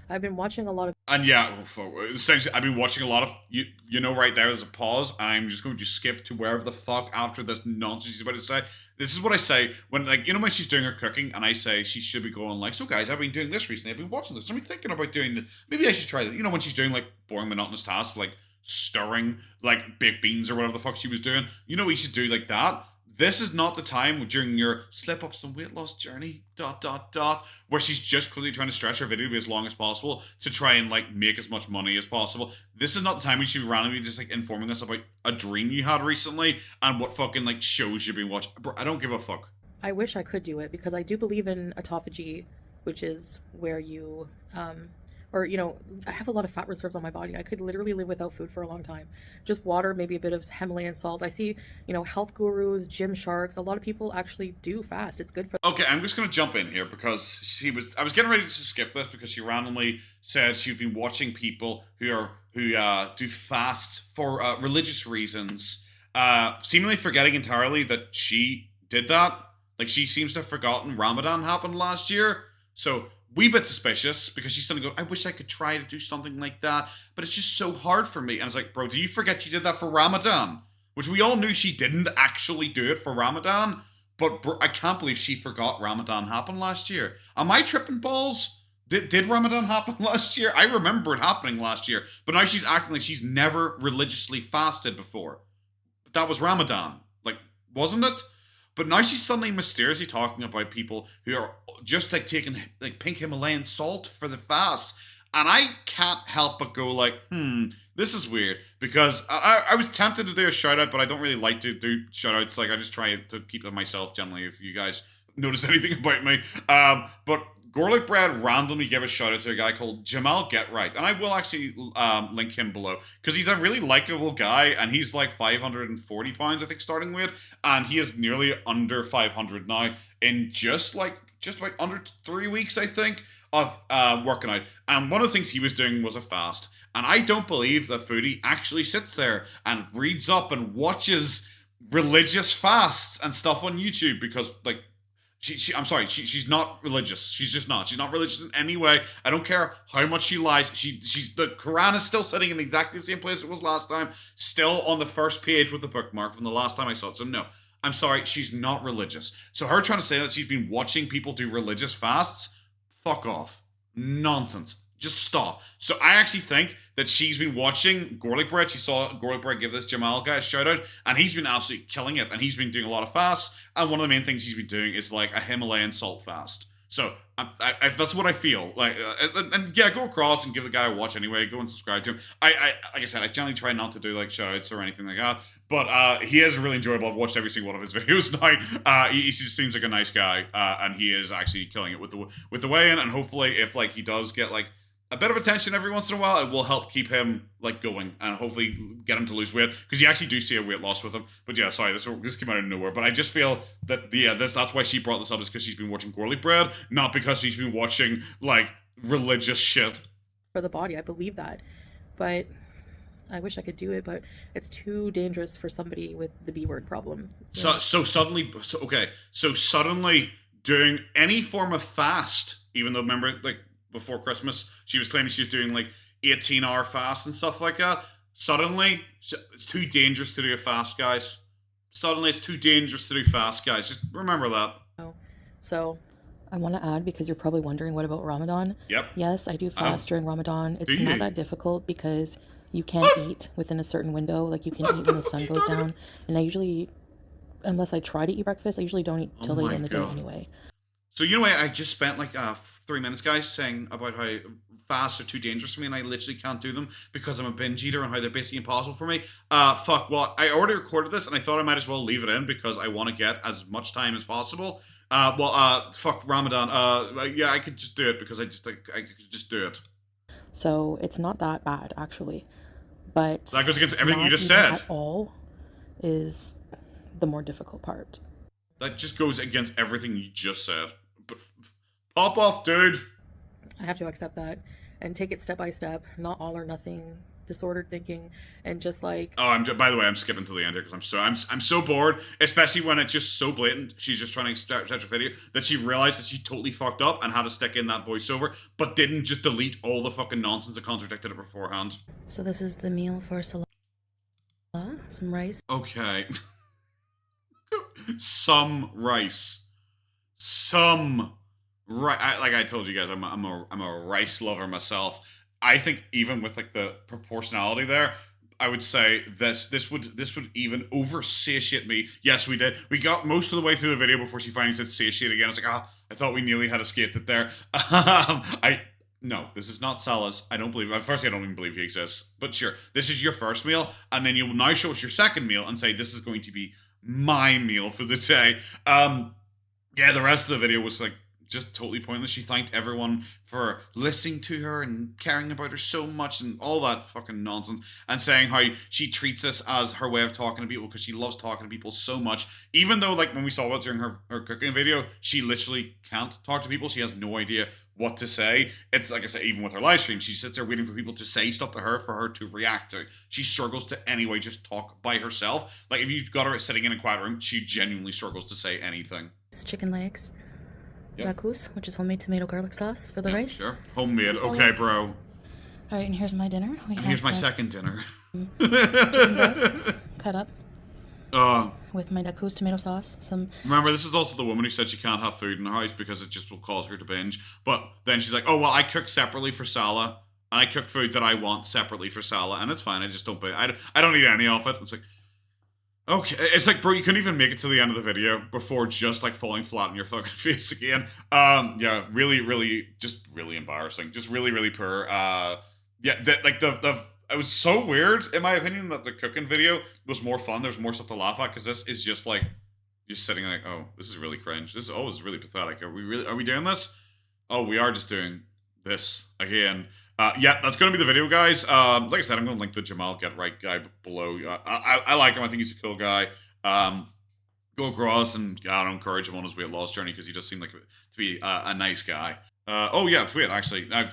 I've been watching a lot of. And yeah, essentially, I've been watching a lot of you know, right there's a pause, and I'm just going to skip to wherever the fuck after this nonsense she's about to say. This is what I say when, like, you know, when she's doing her cooking, and I say she should be going like, so guys, I've been doing this recently. I've been watching this. I've been thinking about doing this. Maybe I should try that. You know, when she's doing like boring, monotonous tasks, like stirring like baked beans or whatever the fuck she was doing. You know, we should do like that. This is not the time during your slip ups and weight loss journey, ... where she's just clearly trying to stretch her video to be as long as possible to try and like make as much money as possible. This is not the time when she randomly just like informing us about a dream you had recently and what fucking like shows you've been watching. Bro, I don't give a fuck. I wish I could do it because I do believe in autophagy, which is where you or you know, I have a lot of fat reserves on my body. I could literally live without food for a long time. Just water, maybe a bit of Himalayan salt. I see, you know, health gurus, gym sharks, a lot of people actually do fast. It's good for. Okay, I'm just gonna jump in here because I was getting ready to skip this because she randomly said she'd been watching people who do fasts for religious reasons, seemingly forgetting entirely that she did that. Like, she seems to have forgotten Ramadan happened last year. So, wee bit suspicious because she's suddenly going, I wish I could try to do something like that, but it's just so hard for me. And it's like, bro, do you forget you did that for Ramadan? Which we all knew she didn't actually do it for Ramadan, but bro, I can't believe she forgot Ramadan happened last year. Am I tripping balls? Did Ramadan happen last year? I remember it happening last year, but now she's acting like she's never religiously fasted before. But that was Ramadan. Like, wasn't it? But now she's suddenly mysteriously talking about people who are just like taking like pink Himalayan salt for the fast. And I can't help but go like, this is weird. Because I was tempted to do a shout out, but I don't really like to do shout outs. Like, I just try to keep them myself generally if you guys notice anything about me. But Gorlworld randomly gave a shout out to a guy called Jamal Get Right, and I will actually link him below because he's a really likable guy, and he's like 540 pounds, I think, starting weight, and he is nearly under 500 now in just about under 3 weeks, I think, of working out. And one of the things he was doing was a fast, and I don't believe that Foodie actually sits there and reads up and watches religious fasts and stuff on YouTube because like. I'm sorry, she's not religious. She's just not. She's not religious in any way. I don't care how much she lies. The Quran is still sitting in exactly the same place it was last time. Still on the first page with the bookmark from the last time I saw it. So no, I'm sorry, she's not religious. So her trying to say that she's been watching people do religious fasts, fuck off. Nonsense. Just stop. So I actually think that she's been watching Gorlworld. She saw Gorlworld give this Jamal guy a shout out, and he's been absolutely killing it. And he's been doing a lot of fasts. And one of the main things he's been doing is like a Himalayan salt fast. So that's what I feel like. And yeah, go across and give the guy a watch anyway. Go and subscribe to him. Like I said, I generally try not to do like shout outs or anything like that. But he is really enjoyable. I've watched every single one of his videos now. He just seems like a nice guy, and he is actually killing it with the weigh-in. And hopefully, if like he does get like a bit of attention every once in a while, it will help keep him like going and hopefully get him to lose weight because you actually do see a weight loss with him. But yeah, sorry, this came out of nowhere. But I just feel that that's why she brought this up is because she's been watching Gorlworld, not because she's been watching like religious shit for the body. I believe that, but I wish I could do it, but it's too dangerous for somebody with the B word problem. So suddenly doing any form of fast, even though remember like. Before Christmas, she was claiming she was doing like 18-hour fasts and stuff like that. Suddenly, it's too dangerous to do a fast, guys. Suddenly, it's too dangerous to do fast, guys. Just remember that. So, I want to add, because you're probably wondering, what about Ramadan? Yep. Yes, I do fast during Ramadan. It's not that difficult because you can't eat within a certain window. Like, you can eat when the sun goes down. And I usually, unless I try to eat breakfast, I usually don't eat till late in the day anyway. So, you know what? I just spent like 3 minutes, guys, saying about how fasts are too dangerous for me and I literally can't do them because I'm a binge eater and how they're basically impossible for me. Fuck, well, I already recorded this and I thought I might as well leave it in because I want to get as much time as possible. Fuck Ramadan. Yeah, I could just do it because I could just do it. So it's not that bad, actually. But That goes against everything you not just eating said. at all is the more difficult part. That just goes against everything you just said. But pop off, dude. I have to accept that and take it step by step, not all or nothing, disordered thinking, and just like, Oh, by the way, I'm skipping to the end here because I'm so bored, especially when it's just so blatant. She's just trying to start a video that she realized that she totally fucked up and had to stick in that voiceover, but didn't just delete all the fucking nonsense that contradicted it beforehand. so this is the meal for Salah. Some rice. Okay. Some rice. Some right. Like I told you guys, I'm a rice lover myself. I think even with like the proportionality there, I would say this would even over satiate me. Yes, we did. We got most of the way through the video before she finally said satiate again. I was like, I thought we nearly had escaped it there. I No, this is not Salah's. I don't believe. Firstly, I don't even believe he exists. But sure, this is your first meal, and then you will now show us your second meal and say this is going to be my meal for the day. Yeah, the rest of the video was like just totally pointless. She thanked everyone for listening to her and caring about her so much and all that fucking nonsense, and saying how she treats this as her way of talking to people because she loves talking to people so much. Even though, like, when we saw it during her cooking video, she literally can't talk to people. She has no idea what to say. It's like I said, even with her live stream, she sits there waiting for people to say stuff to her for her to react to. She struggles to anyway just talk by herself. Like, if you've got her sitting in a quiet room, she genuinely struggles to say anything. Chicken legs. Yep. Dacus, which is homemade tomato garlic sauce for the rice. Sure. Homemade. Okay, bro. All right, and here's my dinner. And here's my second dinner. Chicken breast cut up Uh, with my Dacus tomato sauce. Some. Remember, this is also the woman who said she can't have food in her house because it just will cause her to binge. But then she's like, oh, well, I cook separately for Salah, and I cook food that I want separately for Salah, and it's fine. I just don't binge. I don't eat any of it. It's like, okay. It's like, bro, you couldn't even make it to the end of the video before just, like, falling flat on your fucking face again. Yeah, really, really, just really embarrassing. Just really, really poor. It was so weird, in my opinion, that the cooking video was more fun. There's more stuff to laugh at, because this is just like, you're sitting like, oh, this is really cringe. This is really pathetic. Are we doing this? Oh, we are just doing this again. Yeah, that's going to be the video, guys. Like I said, I'm going to link the Jamal Get Right guy below. I like him. I think he's a cool guy. Go across and I don't encourage him on his weight loss journey because he does seem like to be a nice guy. Oh yeah, wait, actually, I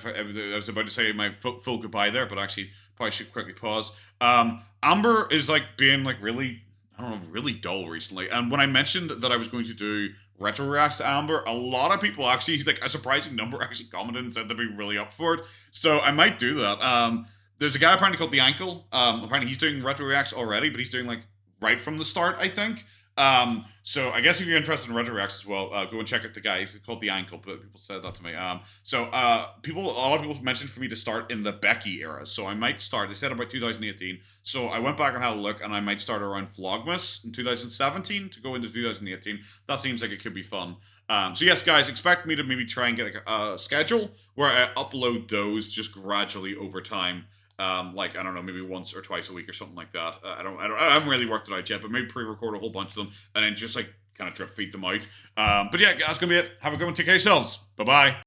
was about to say my full goodbye there, but actually, probably should quickly pause. Amber is like being like really, I don't know, really dull recently. And when I mentioned that I was going to do retro reacts to Amber, a lot of people actually, like a surprising number, actually commented and said they'd be really up for it. So I might do that. There's a guy apparently called The Ankle. Apparently he's doing retro reacts already, but he's doing like right from the start, I think. So I guess if you're interested in retro reacts as well, go and check out the guy. He's called The Ankle, but people said that to me. A lot of people mentioned for me to start in the Becky era. So I might start, they said about 2018. So I went back and had a look, and I might start around Vlogmas in 2017 to go into 2018. That seems like it could be fun. So yes, guys, expect me to maybe try and get like a schedule where I upload those just gradually over time. Like, I don't know, maybe once or twice a week or something like that. I haven't really worked it out yet, but maybe pre-record a whole bunch of them and then just like kind of drip feed them out. But yeah, that's gonna be it. Have a good one. Take care of yourselves. Bye bye.